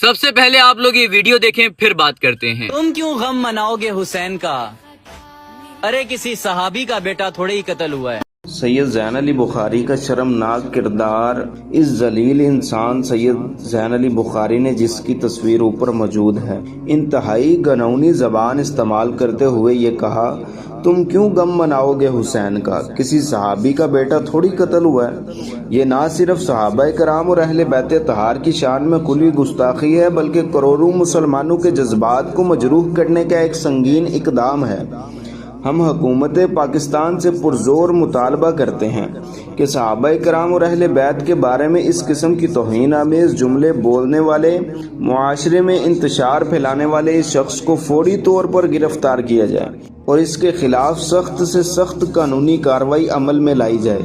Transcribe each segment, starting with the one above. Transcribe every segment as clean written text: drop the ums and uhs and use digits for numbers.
सबसे पहले आप लोग ये वीडियो देखें फिर बात करते हैं। तुम क्यों गम मनाओगे हुसैन का? अरे किसी सहाबी का बेटा थोड़े ही कत्ल हुआ है। सैयद ज़ैन अली बुखारी का शर्मनाक किरदार। इस जलील इंसान सैयद ज़ैन अली बुखारी ने जिसकी तस्वीर ऊपर मौजूद है, इंतहाई गनौनी ज़बान इस्तेमाल करते हुए ये कहा, तुम क्यों गम मनाओगे हुसैन का? किसी सहाबी का बेटा थोड़ी कत्ल हुआ है। ये ना सिर्फ सहाबाए कराम और अहले बैत तहार की शान में खुली गुस्ताखी है, बल्कि करोड़ों मुसलमानों के जज्बात को मजरूह करने का एक संगीन इकदाम है। हम हुकूमत पाकिस्तान से पुरजोर मुतालबा करते हैं कि सहाबाए कराम और अहले बैत के बारे में इस किस्म की तौहीन आमेज़ जुमले बोलने वाले, मुआशरे में इंतशार फैलाने वाले इस शख्स को फौरी तौर पर गिरफ्तार किया जाए और इसके खिलाफ सख्त से सख्त कानूनी कार्रवाई अमल में लाई जाए,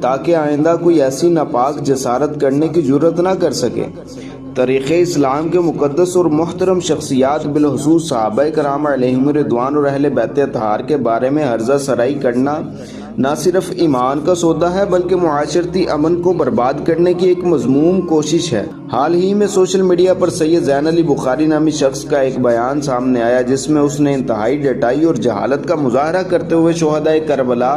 ताकि आइंदा कोई ऐसी नापाक जसारत करने की जुर्रत न कर सके। तारीख़ इस्लाम के मुक़द्दस और मुहतरम शख्सियात बिलखुसूस सहाबाए कराम अलैहिम रिदवान और अहले बैत तहार के बारे में हर्जा सराई करना न सिर्फ ईमान का सौदा है, बल्कि मुआशरती अमन को बर्बाद करने की एक मज़मूम कोशिश है। हाल ही में सोशल मीडिया पर सैयद ज़ैन अली बुखारी नामी शख्स का एक बयान सामने आया, जिसमें उसने इंतहाई डटाई और जहालत का मुजाहरा करते हुए शुहदाए करबला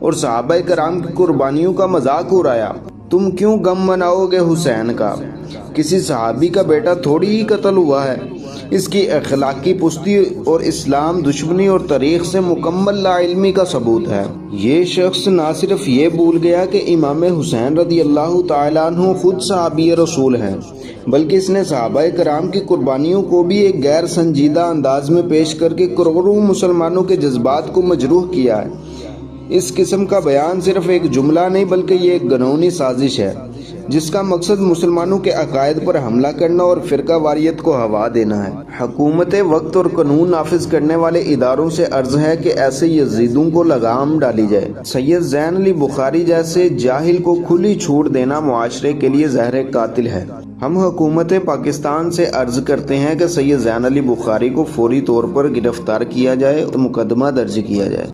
और सहाबाए कराम की कुर्बानियों का मजाक उड़ाया। तुम क्यों गम मनाओगे हुसैन का? किसी सहाबी का बेटा थोड़ी ही कत्ल हुआ है। इसकी अखलाकी पुस्ती और इस्लाम दुश्मनी और तारीख से मुकम्मल लाइल्मी का सबूत है। ये शख्स ना सिर्फ ये भूल गया कि इमाम हुसैन रदी अल्लाह तआला अन्हु खुद सहाबी रसूल हैं, बल्कि इसने सहाबाए कराम की कुर्बानियों को भी एक गैर संजीदा अंदाज में पेश करके करोड़ों मुसलमानों के जज्बात को मजरूह किया है। इस किस्म का बयान सिर्फ एक जुमला नहीं, बल्कि ये एक गनौनी साजिश है, जिसका मकसद मुसलमानों के अकायद पर हमला करना और फिरका वारियत को हवा देना है। हुकूमत वक्त और कानून नाफिज करने वाले इदारों से अर्ज है कि ऐसे यजीदों को लगाम डाली जाए। सैयद ज़ैन अली बुखारी जैसे जाहिल को खुली छूट देना मुआशरे के लिए जहर कातिल है। हम हुकूमत पाकिस्तान से अर्ज करते हैं कि सैयद ज़ैन अली बुखारी को फौरी तौर पर गिरफ्तार किया जाए और मुकदमा दर्ज किया जाए।